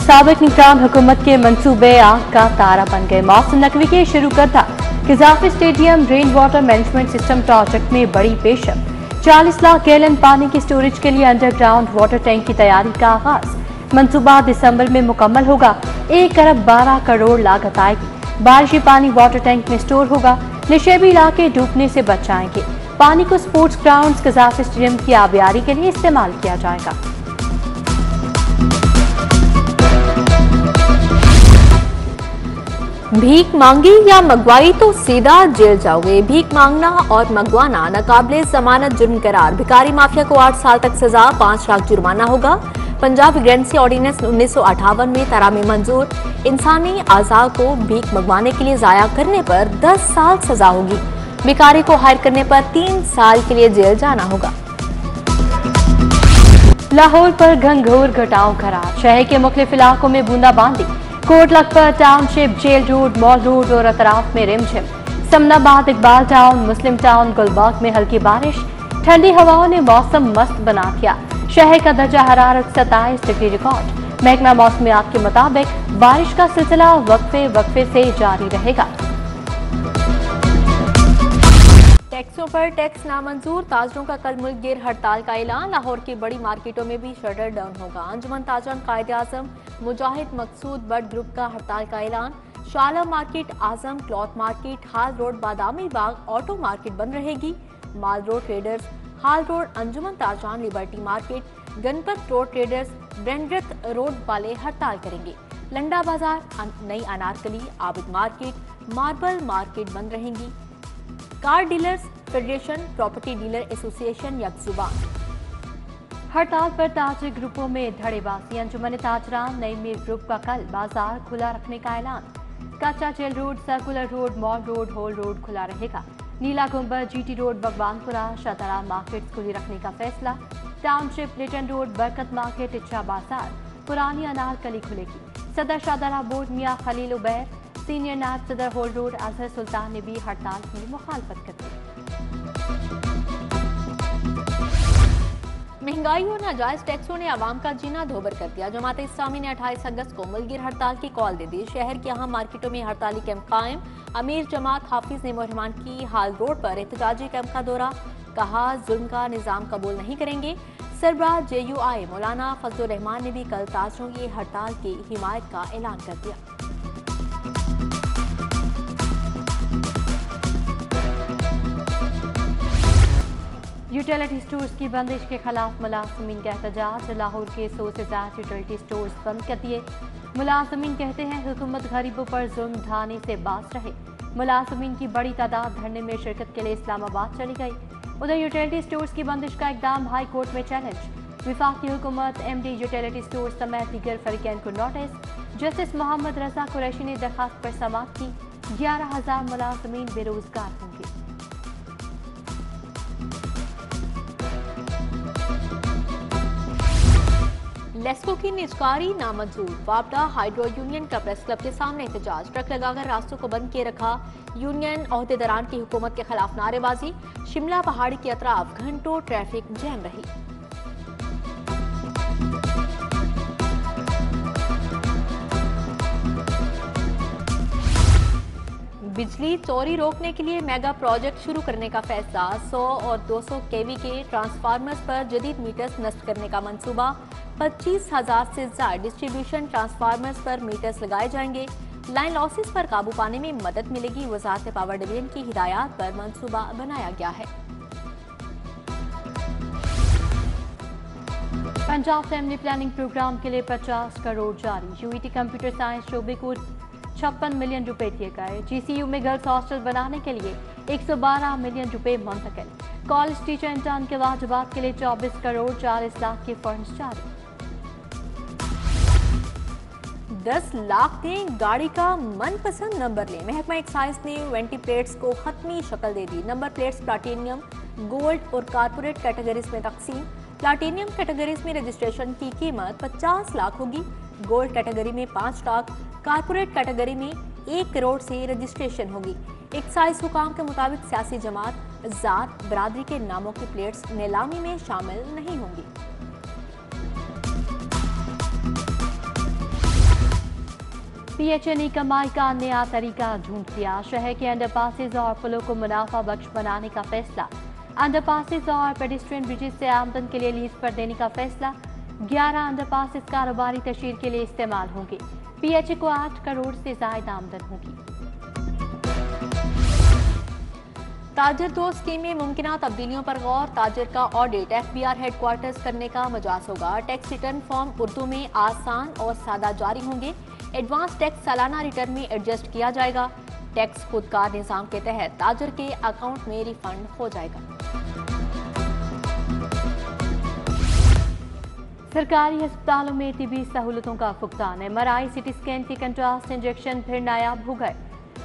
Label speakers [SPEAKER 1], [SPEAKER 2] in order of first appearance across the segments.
[SPEAKER 1] साबिक निगरान हुकूमत के मंसूबे आग का तारा बन गए। मौसम नकवी के शुरू करता Gaddafi stadium rain water management system project में बड़ी पेशरफ। 40 लाख गैलन पानी की स्टोरेज के लिए अंडरग्राउंड वाटर टैंक की तैयारी का आगाज। मंसूबा दिसंबर में मुकम्मल होगा। 1 अरब 12 करोड़ लागत आएगी। बारिशी पानी वाटर टैंक में स्टोर होगा। नशेबी इलाके डूबने से बच जाएंगे। पानी को स्पोर्ट्स ग्राउंड कजाफी स्टेडियम की आबियारी के लिए इस्तेमाल किया जाएगा।
[SPEAKER 2] भीख मांगी या मंगवाई तो सीधा जेल जाओगे। भीख मांगना और मंगवाना नाकाबिले जमानत जुर्म करार। भिखारी माफिया को 8 साल तक सजा, 5 लाख जुर्माना होगा। पंजाब विजिलेंस ऑर्डिनेंस 1958 में तरामीम मंजूर। इंसानी आज़ा को भीख मंगवाने के लिए जाया करने पर 10 साल सजा होगी। भिखारी को हायर करने पर 3 साल के लिए जेल जाना होगा।
[SPEAKER 1] लाहौर पर घनघोर घटाओं खराब। शहर के मुख्तलिफ इलाकों में बूंदाबांदी। Kot Lakhpat township, jail road, mall road और अतराफ में रिमझिम। समनाबाद, इकबाल टाउन, मुस्लिम टाउन, गुलबर्ग में हल्की बारिश। ठंडी हवाओं ने मौसम मस्त बना दिया। शहर का दर्जा हरारत 27 डिग्री रिकॉर्ड। महकमा मौसमियात के मुताबिक बारिश का सिलसिला वक्फे वक्फे से जारी रहेगा।
[SPEAKER 2] टैक्सों पर टैक्स नामंजूर। ताजरों का कल मुल्क गिर हड़ताल का ऐलान। लाहौर की बड़ी मार्केटों में भी शटर डाउन होगा। अंजुमन ताजरान कायद-ए-आज़म मुजाहिद मकसूद बट ग्रुप का हड़ताल का ऐलान। शाला market, Azam cloth market, Hall Road, Badami Bagh, auto market बंद रहेगी। Mall Road traders, Hall Road, अंजुमन ताजरान, Liberty Market, Ganpat Road traders, Brandreth Road वाले हड़ताल करेंगे। लंडा बाजार, नई Anarkali, Abid market, marble market बंद रहेंगी। Car dealers federation, property dealer association यकजुबान।
[SPEAKER 1] हड़ताल पर ताजर ग्रुपों में धड़ेबाजी। अंजुमन ताजरान नई मीर ग्रुप का कल बाजार खुला रखने का ऐलान। Kacha jail road, circular road, mall road, hall road खुला रहेगा। नीला गुंबद, जीटी रोड, भगवानपुरा, शतरा मार्केट खुली रखने का फैसला। Township, Lytton road, Barkat market, Ichhra Bazaar, पुरानी अनारकली खुलेगी। सदर शाहदरा बोर्ड मियां खलील उबैर, सीनियर नायब सदर, होल रोड, अजहर सुल्तान ने भी हड़ताल की मुखालफत कर दी।
[SPEAKER 2] महंगाई और नाजायज टैक्सों ने आवाम का जीना धोबर कर दिया। जमात इस्लामी ने 28 अगस्त को मुल्क गिर हड़ताल की कॉल दे दी। शहर के अहम मार्केटों में हड़ताली कैंप कायम। अमीर जमात हाफिज ने मुहर्रमान की हाल रोड पर एहतजाजी कैंप का दौरा। कहा, जुल्म का निजाम कबूल नहीं करेंगे। सरबराह JUI मौलाना फजलुर रहमान ने भी कल ताजरों की हड़ताल की हिमायत का ऐलान कर दिया।
[SPEAKER 1] यूटिलिटी स्टोर्स की बंदिश के खिलाफ मुलाजमीन का एहतजाज। लाहौर के 100 से ज्यादा यूटिलिटी स्टोर्स बंद कर दिए। मुलाजमीन कहते हैं हुकूमत गरीबों पर जुल्म ढाने से बाज रहे। मुलाजमीन की बड़ी तादाद धरने में शिरकत के लिए इस्लामाबाद चली गई। उधर यूटिलिटी स्टोर्स की बंदिश का इकदाम हाई कोर्ट में चैलेंज। विफाकी हुकूमत, MD यूटिलिटी स्टोर्स समेत दीगर फरीकैन को नोटिस। जस्टिस मोहम्मद रजा कुरैशी ने दरखास्त पर समाअत की। 11,000 मुलाजमीन बेरोजगार होंगे।
[SPEAKER 2] लेस्को की निजकारी नामंजूर। वापडा हाइड्रो यूनियन का प्रेस क्लब के सामने एहतजाज। ट्रक लगाकर रास्तों को बंद किए रखा। यूनियन ओहदेदारान की हुकूमत के खिलाफ नारेबाजी। शिमला पहाड़ी के अतराफ घंटों ट्रैफिक जैम रही। बिजली चोरी रोकने के लिए मेगा प्रोजेक्ट शुरू करने का फैसला। 100 और 200 kV के ट्रांसफार्मर्स पर जदीद मीटर्स नस्ब करने का मंसूबा। 25,000 से ज्यादा डिस्ट्रीब्यूशन ट्रांसफार्मर्स पर मीटर्स लगाए जाएंगे। लाइन लॉसेस पर काबू पाने में मदद मिलेगी। वजारत पावर डिवीजन की हिदायत पर मंसूबा बनाया गया है।
[SPEAKER 1] पंजाब फैमिली प्लानिंग प्रोग्राम के लिए 50 करोड़ जारी। UET कंप्यूटर साइंस शोबे को 56 मिलियन रुपए दिए गए। GCU में गर्ल्स हॉस्टल बनाने के लिए 112 मिलियन रुपए मुंतकिल। कॉलेज टीचर इंटर्न के वाजिबात के लिए 24 करोड़ 40 लाख के फंड्स जारी। 10 लाख दें, गाड़ी का मनपसंद नंबर लें। महकमा एक्साइज ने 20 प्लेट्स को खत्मी शक्ल दे दी। नंबर प्लेट्स प्लाटिनियम, गोल्ड और कारपोरेट कैटेगरीज में तकसीम। प्लाटिनियम कैटेगरीज में रजिस्ट्रेशन की कीमत 50 लाख होगी। गोल्ड कैटेगरी में 5 लाख, कारपोरेट कैटेगरी में 1 करोड़ से रजिस्ट्रेशन होगी। एक्साइज हुकाम के मुताबिक सियासी जमात, जात, बरादरी के नामों की प्लेट्स नीलामी में शामिल नहीं होंगी। PHA ने कमाई का नया तरीका ढूंढ लिया। शहर के अंडरपासेज और पुलों को मुनाफा बख्श बनाने का फैसला। अंडरपासेज और पेडिस्ट्रियन ब्रिजेस से आमदन के लिए लीज पर देने का फैसला। 11 अंडरपासेज कारोबारी तशहीर के लिए इस्तेमाल होंगे। PHA को 8 करोड़ से ज्यादा आमदन होगी।
[SPEAKER 2] ताजर 2 स्कीम में मुमकिन तब्दीलियों पर गौर। ताजर का ऑडिट FBR हेडक्वार्टर्स करने का मजाज होगा। टैक्स रिटर्न फॉर्म उर्दू में आसान और सादा जारी होंगे। एडवांस टैक्स सालाना रिटर्न में एडजस्ट किया जाएगा। टैक्स खुदकार निजाम के तहत ताजर के अकाउंट में रिफंड हो जाएगा।
[SPEAKER 1] सरकारी अस्पतालों में तिबी सहूलतों का फुकतान। MRI, CT स्कैन के कंट्रास्ट इंजेक्शन फिर नायाब हो गए।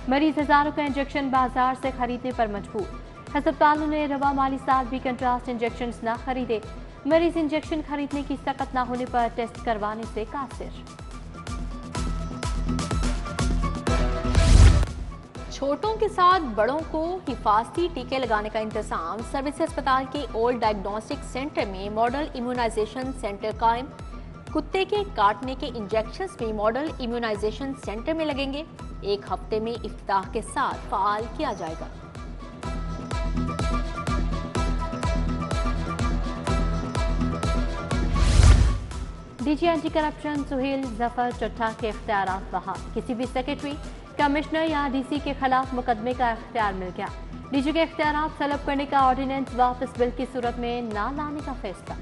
[SPEAKER 1] मरीज हजारों का इंजेक्शन बाजार से खरीदने पर मजबूर। अस्पतालों ने रवा माली साल भी कंट्रास्ट इंजेक्शन न खरीदे। मरीज इंजेक्शन खरीदने की ताकत न होने पर टेस्ट करवाने से कासिर।
[SPEAKER 2] छोटों के साथ बड़ों को हिफाजती टीके लगाने का इंतजाम। सर्विस अस्पताल के ओल्ड डायग्नोस्टिक सेंटर में मॉडल इम्यूनाइजेशन सेंटर कायम। कुत्ते के काटने के इंजेक्शंस भी मॉडल इम्यूनाइजेशन सेंटर में लगेंगे। 1 हफ्ते में इफ्ताह के साथ फाल किया जाएगा।
[SPEAKER 1] DG anti corruption Suhail Zafar Chatha के इख्तियारात बहाल। किसी भी सेक्रेटरी, कमिश्नर या DC के खिलाफ मुकदमे का इख्तियार मिल गया। DG के इख्तियारात तलब करने का ऑर्डिनेंस वापस बिल की सूरत में ना लाने का फैसला।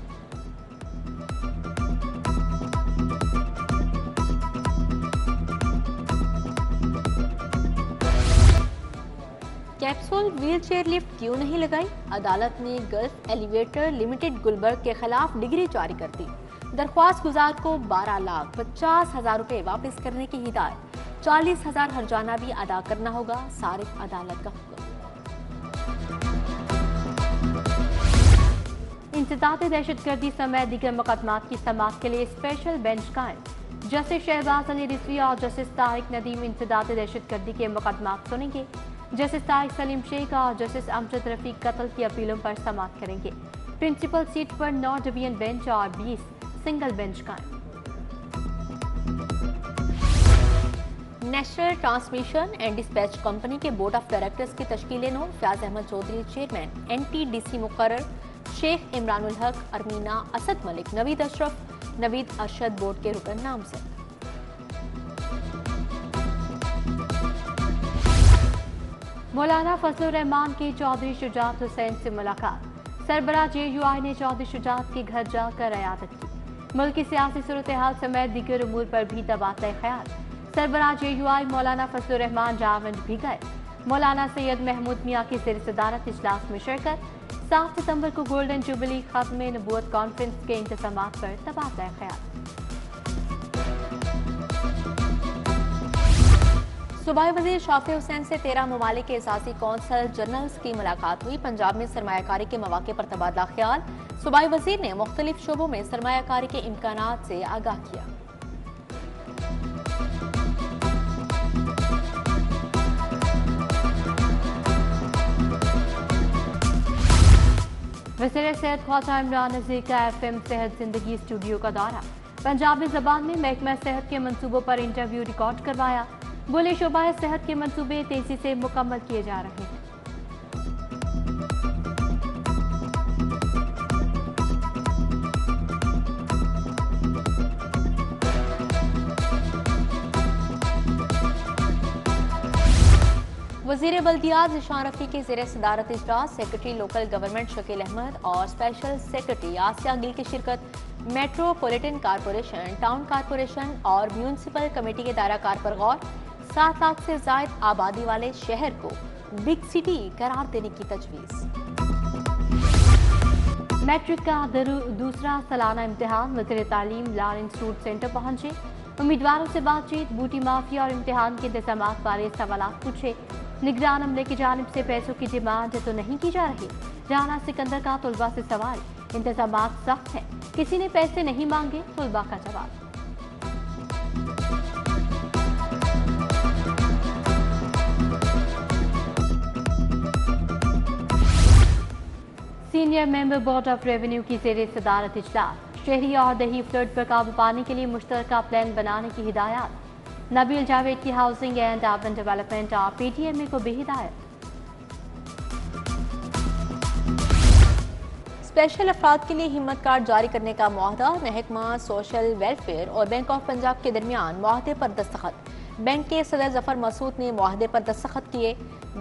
[SPEAKER 2] कैप्सूल व्हीलचेयर लिफ्ट क्यों नहीं लगाई? अदालत ने गल्फ एलिवेटर लिमिटेड गुलबर्ग के खिलाफ डिग्री जारी कर दी। दरख्वास्त गुजार को 12,50,000 रुपए वापस करने की हिदायत। 40,000 हर्जाना भी अदा करना होगा। सारिफ अदालत का हुक्म।
[SPEAKER 1] इंसदाद दहशतगर्दी समेत दीगर मुकदमात की समाअत के लिए स्पेशल बेंच कायम। जस्टिस शहबाज अली रिजवी और जस्टिस तारिक नदीम इंसदाद दहशतगर्दी के मुकदमात सुनेंगे। जस्टिस तारिक सलीम शेख और जस्टिस अमजद रफीक कत्ल की अपीलों पर समाअत करेंगे। प्रिंसिपल सीट पर 9 डिवीजन बेंच और 20 सिंगल बेंच कायम।
[SPEAKER 2] National Transmission and Dispatch Company के बोर्ड ऑफ डायरेक्टर्स की तश्कील नो। फयाज अहमद चौधरी चेयरमैन, NTDC मुकर्रर, शेख इमरानुल हक, अरमीना असद मलिक, नवीद अशरफ, नवीद अरशद बोर्ड के रुकन नामजद।
[SPEAKER 1] मौलाना फजलुर रहमान की चौधरी शुजात हुसैन से मुलाकात। सरबराह JUI ने चौधरी शुजात के घर जाकर इयादत की। मुल्क की सियासी सूरत हाल समेत दीगर उमूर पर भी तबादला ख्याल। सरबराह JUI मौलाना फजलुर रहमान रावंड भी गए। मौलाना सैयद महमूद मियां की ज़ेर सदारत इजलास में शिरकत। 7 सितंबर को गोल्डन जुबली खत्म नबूवत कॉन्फ्रेंस के इंतजामात पर तबादला ख्याल।
[SPEAKER 2] सूबाई वजीर शाफी हुसैन से 13 ममालिक के एसासी कौंसल जनरल्स की मुलाकात हुई। पंजाब में सरमायाकारी के मौके पर तबादला ख्याल। सूबाई वजीर ने मुख्तलिफ शोबों में सरमायाकारी के इम्कानात से आगाह किया।
[SPEAKER 1] वज़ीर सेहत ख्वाजा इमरान नज़ीर का FM सेहत जिंदगी स्टूडियो का दौरा। पंजाबी जबान में महकमा सेहत के मंसूबों पर इंटरव्यू रिकॉर्ड करवाया। बोले शोबा सेहत के मंसूबे तेजी से मुकम्मल किए जा रहे हैं।
[SPEAKER 2] वज़ीर बल्दियात ज़िशान रफ़ी की ज़ेर सदारत इजलास। Secretary local government Shakeel Ahmad और स्पेशल सेक्रेटरी आसिया गिल की शिरकत। मेट्रोपॉलिटन कारपोरेशन, टाउन कारपोरेशन और म्यूनसिपल कमेटी के दायराकार पर गौर। 7 लाख से ज़ायद आबादी वाले शहर को बिग सिटी करार देने की तजवीज़।
[SPEAKER 1] मैट्रिक का दूसरा सालाना इम्तिहान। वज़ीर तालीम लॉरेंस रूट सेंटर पहुंचे। उम्मीदवारों से बातचीत। बूटी माफिया और इम्तिहान के इंतजामात बारे सवाल पूछे। निगरान अमले की जानिब से पैसों की डिमांड तो नहीं की जा रही। राना सिकंदर का तुलबा से सवाल। इंतजामात सख्त हैं, किसी ने पैसे नहीं मांगे, तुलबा का जवाब। Senior member board of revenue की ज़ेर सदारत इजलास। शहरी और दही फ्लड पर काबू पाने के लिए मुश्तरका प्लान बनाने की हिदायत। नबील जावेद की हाउसिंग एंड अर्बन डेवलपमेंट और PTMA को भी हिदायत।
[SPEAKER 2] स्पेशल अफराद के लिए हिम्मत कार्ड जारी करने का मुआहदा। महकमा सोशल वेलफेयर और बैंक ऑफ पंजाब के दरमियान मुआहदे पर दस्तखत। बैंक के सदर जफर मसूद ने मुआहदे पर दस्तखत किए।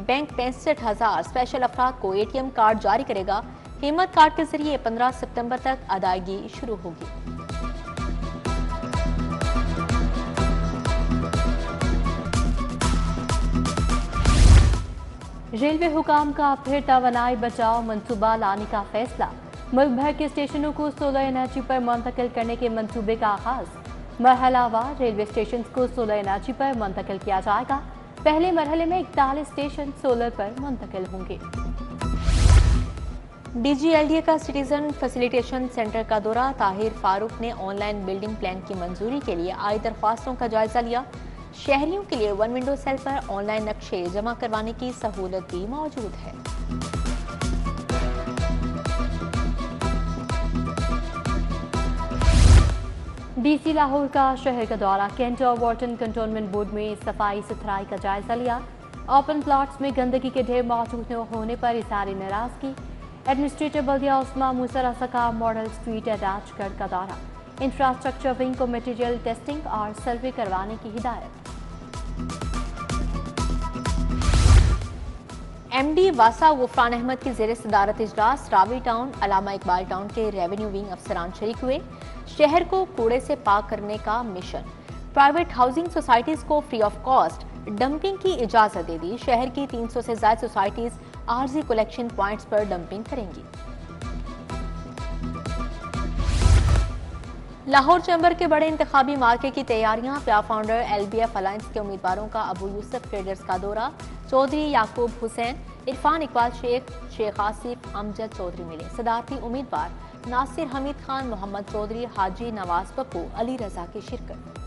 [SPEAKER 2] बैंक 65,000 स्पेशल अफराद को ATM कार्ड जारी करेगा। हिम्मत कार्ड के जरिए 15 सितंबर तक अदायगी शुरू होगी।
[SPEAKER 1] रेलवे हुकाम का फिर तवानाई बचाओ मंसूबा लाने का फैसला। मुल्क भर के स्टेशनों को सोलर एनर्जी पर मुंतकिल करने के मंसूबे का आगाज। मरहलावार रेलवे स्टेशन को सोलर एनर्जी पर मुंतकिल किया जाएगा। पहले मरहले में 41 स्टेशन सोलर पर मुंतकिल होंगे।
[SPEAKER 2] DGLDA का सिटीजन फैसिलिटेशन सेंटर का दौरा। ताहिर फारूक ने ऑनलाइन बिल्डिंग प्लान की मंजूरी के लिए आई दरख्वास्तों का जायजा लिया। शहरियों के लिए वन विंडो सेल पर ऑनलाइन नक्शे जमा करवाने की सहूलत भी मौजूद है।
[SPEAKER 1] DC लाहौर का शहर का दौरा। कैंट और वॉर्टन कंटोनमेंट बोर्ड में सफाई सुथराई का जायजा लिया। ओपन प्लॉट्स में गंदगी के ढेर मौजूद होने पर इज़हार नाराजगी। एडमिनिस्ट्रेटर बल्दिया उस्मा मूसा रसा मॉडल स्ट्रीट अटैचगढ़ का दौरा। इंफ्रास्ट्रक्चर विंग को मटीरियल टेस्टिंग और सर्वे करवाने की हिदायत।
[SPEAKER 2] MD वासा गुफरान अहमद की ज़ेर सदारत इजलास। रावी टाउन अलामा इकबाल टाउन के रेवेन्यू विंग अफसरान शरीक हुए। शहर को कूड़े से पाक करने का मिशन। प्राइवेट हाउसिंग सोसाइटीज को फ्री ऑफ कॉस्ट डंपिंग की इजाजत दे दी। शहर की 300 से ज्यादा सोसाइटीज आरजी कलेक्शन पॉइंट्स पर डंपिंग करेंगी। लाहौर चैम्बर के बड़े इंतखाबी मार्के की तैयारियां। प्या फाउंडर LBF अलायंस के उम्मीदवारों का अबू यूसुफ ट्रेडर्स का दौरा। चौधरी याकूब हुसैन, इरफान इकबाल शेख आसिफ, अमजद चौधरी मिले। सदारती उम्मीदवार नासिर हमीद खान, मोहम्मद चौधरी, हाजी नवाज पप्पू, अली रजा की शिरकत।